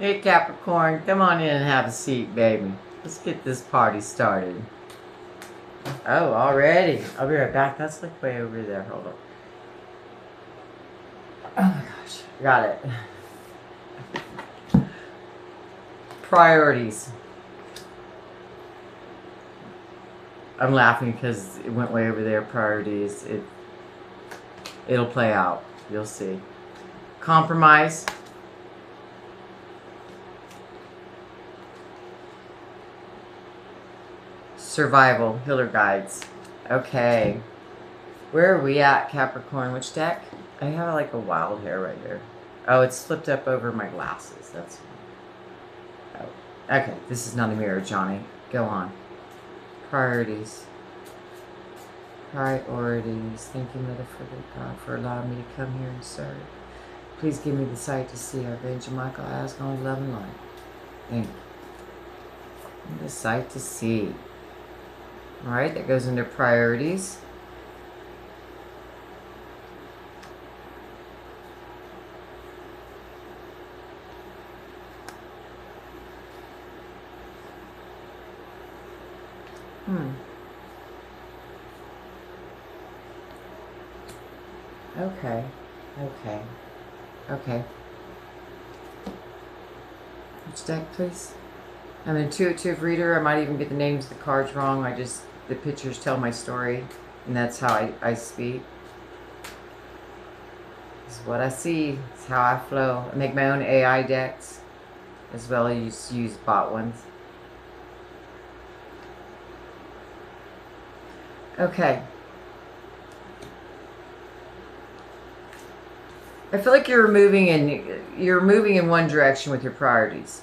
Hey Capricorn, come on in and have a seat, baby. Let's get this party started. Oh, already. I'll be right back. That's like way over there. Hold on. Oh my gosh. Got it. Priorities. I'm laughing because it went way over there. Priorities. It'll play out. You'll see. Compromise. Survival. Healer guides. Okay. Where are we at, Capricorn? Which deck? I have like a wild hair right here. Oh, it's flipped up over my glasses. That's... Oh. Okay, this is not a mirror, Johnny. Go on. Priorities. Priorities. Thank you, Mother, God, for allowing me to come here and serve. Please give me the sight to see. Archangel Michael, I ask on love and light. Thank you. The sight to see. All right, that goes into priorities. Okay. Okay. Okay. Which deck, please? I'm an intuitive reader. I might even get the names of the cards wrong. The pictures tell my story, and that's how I speak. It's what I see. It's how I flow. I make my own AI decks, as well as use bot ones. Okay. I feel like you're moving in one direction with your priorities.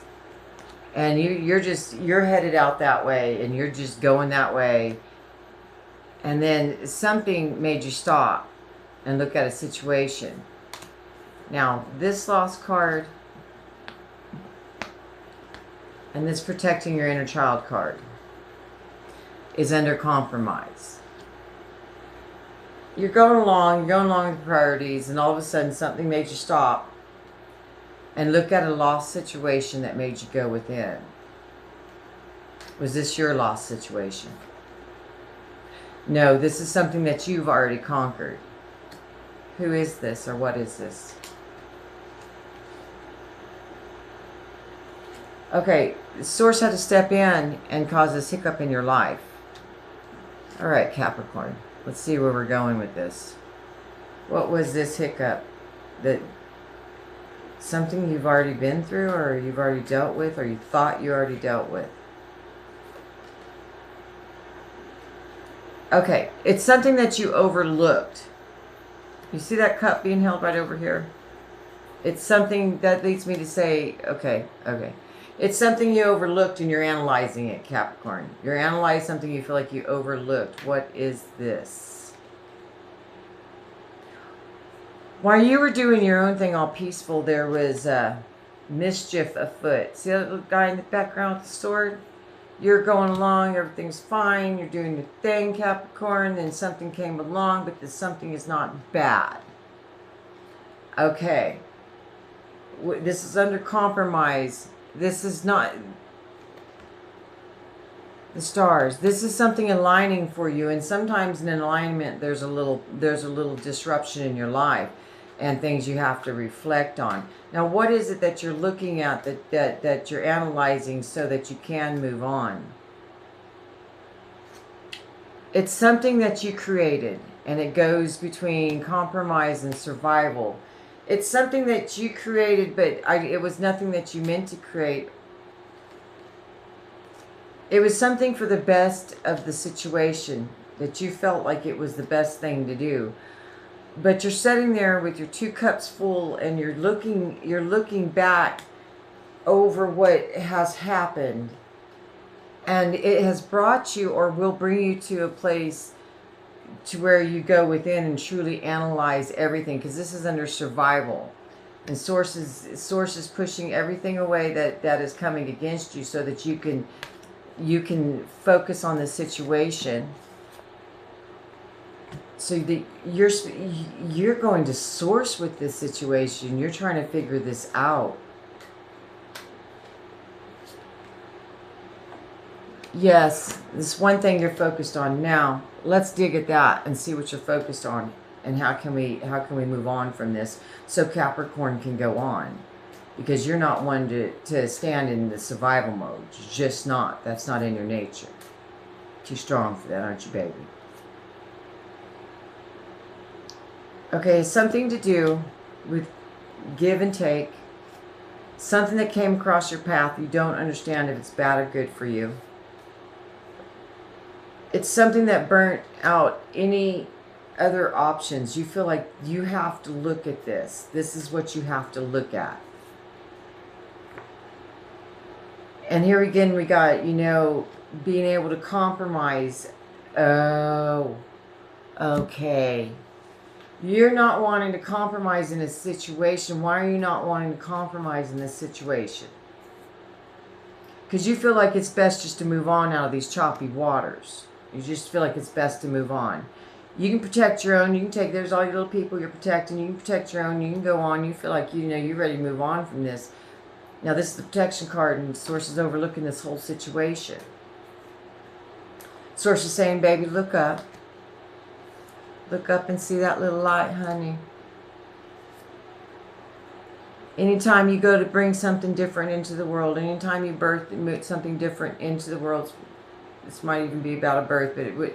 And you're headed out that way, and you're just going that way. And then something made you stop and look at a situation. Now, this lost card and this protecting your inner child card is under compromise. You're going along with priorities, and all of a sudden something made you stop and look at a lost situation that made you go within. Was this your lost situation? No, this is something that you've already conquered. Who is this, or what is this? Okay, Source had to step in and cause this hiccup in your life. All right, Capricorn. Let's see where we're going with this. What was this hiccup? That something you've already been through, or you've already dealt with, or you thought you already dealt with? Okay, it's something that you overlooked. You see that cup being held right over here? It's something that leads me to say, okay. It's something you overlooked, and you're analyzing it, Capricorn. You're analyzing something you feel like you overlooked. What is this? While you were doing your own thing all peaceful, there was mischief afoot. See that little guy in the background with the sword? You're going along, everything's fine, you're doing your thing, Capricorn, then something came along, but this something is not bad. Okay. This is under compromise. This is not the stars. This is something aligning for you, and sometimes in an alignment there's a little disruption in your life and things you have to reflect on. Now, what is it that you're looking at that you're analyzing so that you can move on? It's something that you created, and it goes between compromise and survival. It's something that you created, but it was nothing that you meant to create. It was something for the best of the situation, that you felt like it was the best thing to do. But you're sitting there with your 2 cups full, and you're looking back over what has happened. And it has brought you, or will bring you, to a place to where you go within and truly analyze everything, because this is under survival, and source is pushing everything away that is coming against you, so that you can focus on the situation, so that you're going to source with this situation. You're trying to figure this out. Yes, this one thing you're focused on. Now, let's dig at that and see what you're focused on and how can we move on from this so Capricorn can go on. Because you're not one to stand in the survival mode. You're just not. That's not in your nature. Too strong for that, aren't you, baby? Okay, something to do with give and take. Something that came across your path. You don't understand if it's bad or good for you. It's something that burnt out any other options. You feel like you have to look at this. This is what you have to look at. And here again, we got, you know, being able to compromise. Oh, okay. You're not wanting to compromise in a situation. Why are you not wanting to compromise in this situation? Because you feel like it's best just to move on out of these choppy waters. You just feel like it's best to move on. You can protect your own. You can take, there's all your little people you're protecting. You can protect your own. You can go on. You feel like, you know, you're ready to move on from this. Now, this is the protection card, and Source is overlooking this whole situation. Source is saying, baby, look up. Look up and see that little light, honey. Anytime you go to bring something different into the world, anytime you birth something different into the world, this might even be about a birth, but it would,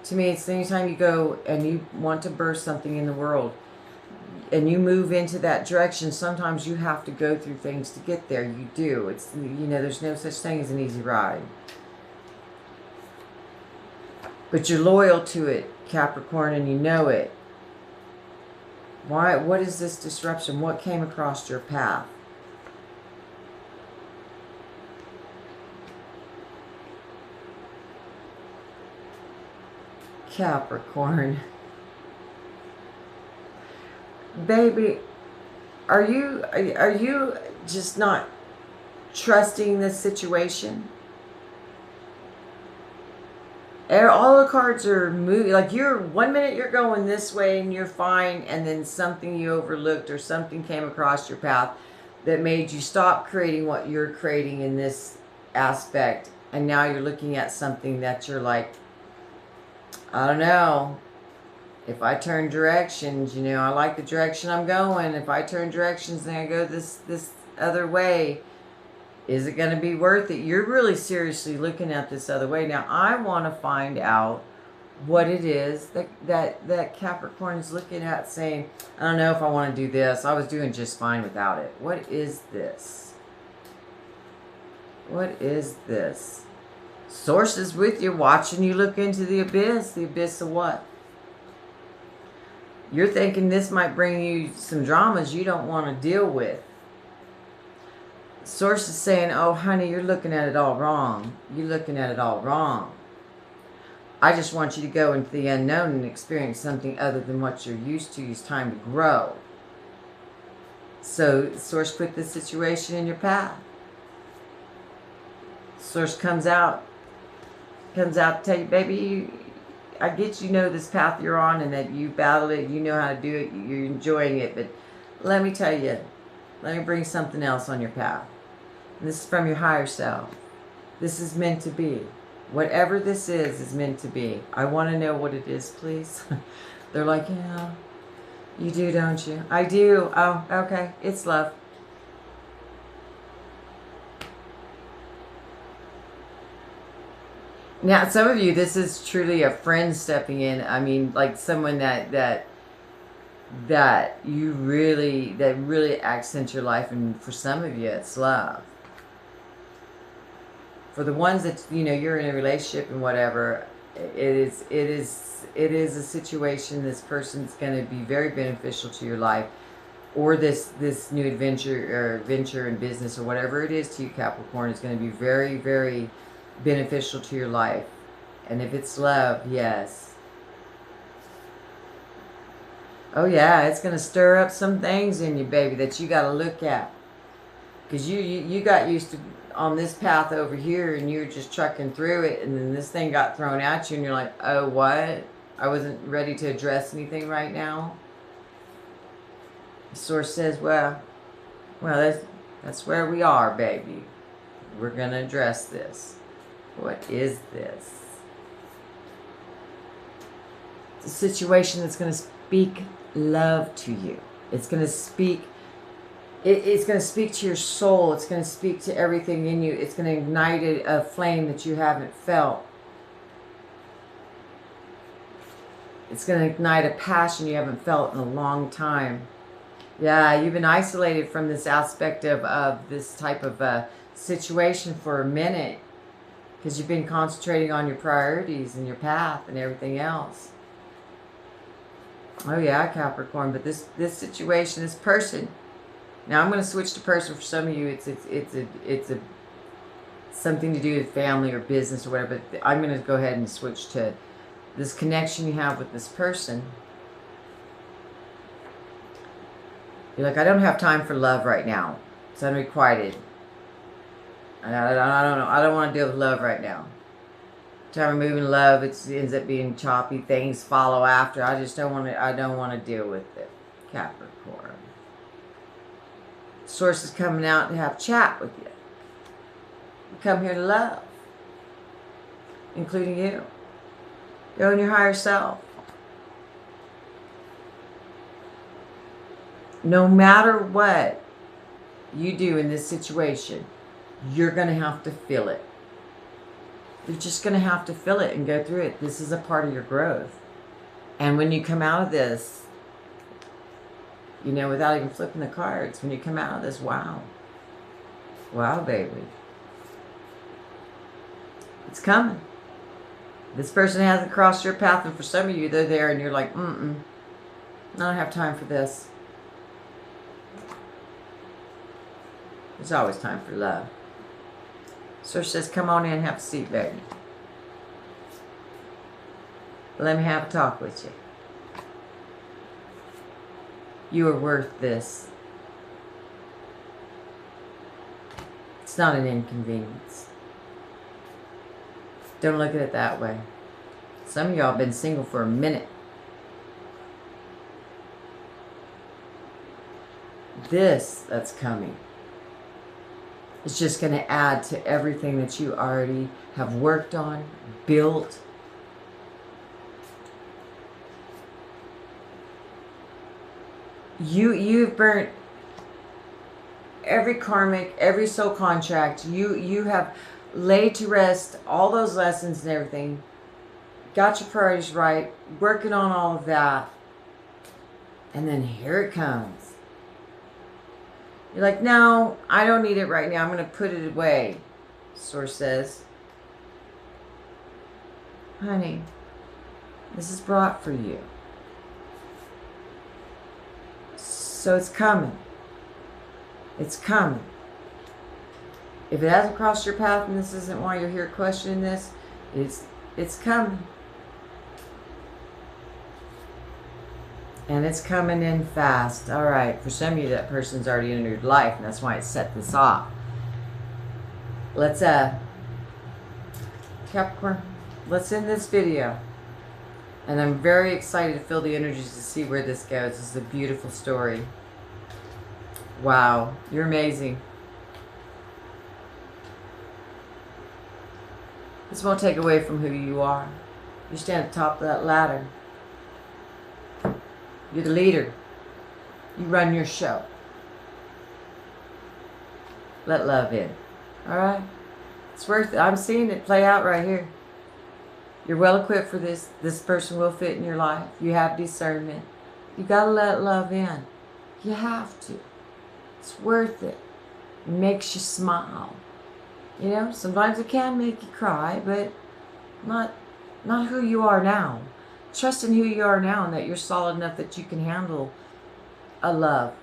to me, it's anytime you go and you want to birth something in the world, and you move into that direction, sometimes you have to go through things to get there. You do. It's, you know, there's no such thing as an easy ride. But you're loyal to it, Capricorn, and you know it. Why? What is this disruption? What came across your path? Capricorn. Baby, are you just not trusting this situation? All the cards are moving. Like, you're, 1 minute you're going this way and you're fine, and then something you overlooked or something came across your path that made you stop creating what you're creating in this aspect, and now you're looking at something that you're like, I don't know. If I turn directions, you know, I like the direction I'm going. If I turn directions and I go this other way, is it going to be worth it? You're really seriously looking at this other way. Now, I want to find out what it is that Capricorn is looking at, saying, I don't know if I want to do this. I was doing just fine without it. What is this? What is this? Source is with you, watching you look into the abyss. The abyss of what? You're thinking this might bring you some dramas you don't want to deal with. Source is saying, oh, honey, you're looking at it all wrong. You're looking at it all wrong. I just want you to go into the unknown and experience something other than what you're used to. It's time to grow. So, Source put this situation in your path. Source comes out to tell you, baby, I get you know this path you're on and that you battled it, you know how to do it, you're enjoying it, but let me tell you, let me bring something else on your path. And this is from your higher self. This is meant to be. Whatever this is meant to be. I want to know what it is, please. They're like, yeah, you do, don't you? I do. Oh, okay. It's love. Now, some of you, this is truly a friend stepping in. I mean, like someone that really accents your life, and for some of you, it's love. For the ones that, you know, you're in a relationship and whatever, it is a situation. This person's going to be very beneficial to your life, or this new venture in business or whatever it is to you, Capricorn, is going to be very, very beneficial to your life. And if it's love, yes. Oh yeah, it's going to stir up some things in you, baby, that you got to look at. Because you got used to on this path over here, and you were just trucking through it, and then this thing got thrown at you, and you're like, oh, what? I wasn't ready to address anything right now. The Source says, well, that's where we are, baby. We're going to address this. What is this? It's a situation that's going to speak love to you. It's going to speak, it's going to speak to your soul. It's going to speak to everything in you. It's going to ignite a flame that you haven't felt. It's going to ignite a passion you haven't felt in a long time. Yeah, you've been isolated from this aspect of this type of situation for a minute because you've been concentrating on your priorities and your path and everything else. Oh yeah, Capricorn, but this situation, this person. Now I'm going to switch to person for some of you. It's a something to do with family or business or whatever. But I'm going to go ahead and switch to this connection you have with this person. You're like, I don't have time for love right now. It's unrequited. I don't know. I don't want to deal with love right now. Time of moving love, it ends up being choppy. Things follow after. I just don't want to. I don't want to deal with it, Capricorn. Source is coming out to have chat with you. You come here to love, including you. Go in your higher self. No matter what you do in this situation, you're going to have to feel it. You're just going to have to feel it and go through it. This is a part of your growth. And when you come out of this, you know, without even flipping the cards, when you come out of this, wow. Wow, baby. It's coming. This person hasn't crossed your path, and for some of you, they're there, and you're like, I don't have time for this. There's always time for love. Source says, come on in, have a seat, baby. Let me have a talk with you. You are worth this. It's not an inconvenience. Don't look at it that way. Some of y'all have been single for a minute. This that's coming is just going to add to everything that you already have worked on, built. You've burnt every karmic, every soul contract. You have laid to rest all those lessons and everything. Got your priorities right, working on all of that. And then here it comes. You're like, no, I don't need it right now. I'm going to put it away. Source says, honey, this is brought for you. So it's coming. It's coming. If it hasn't crossed your path and this isn't why you're here questioning this, it's coming. And it's coming in fast. All right. For some of you, that person's already in your life, and that's why it set this off. Let's, Capricorn, let's end this video. And I'm very excited to feel the energies to see where this goes. This is a beautiful story. Wow. You're amazing. This won't take away from who you are. You stand at the top of that ladder. You're the leader. You run your show. Let love in. All right? It's worth it. I'm seeing it play out right here. You're well equipped for this. This person will fit in your life. You have discernment. You got to let love in. You have to. It's worth it. It makes you smile. You know, sometimes it can make you cry, but not who you are now. Trust in who you are now and that you're solid enough that you can handle a love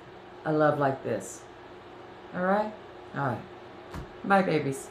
like this. All right? All right. Bye, babies.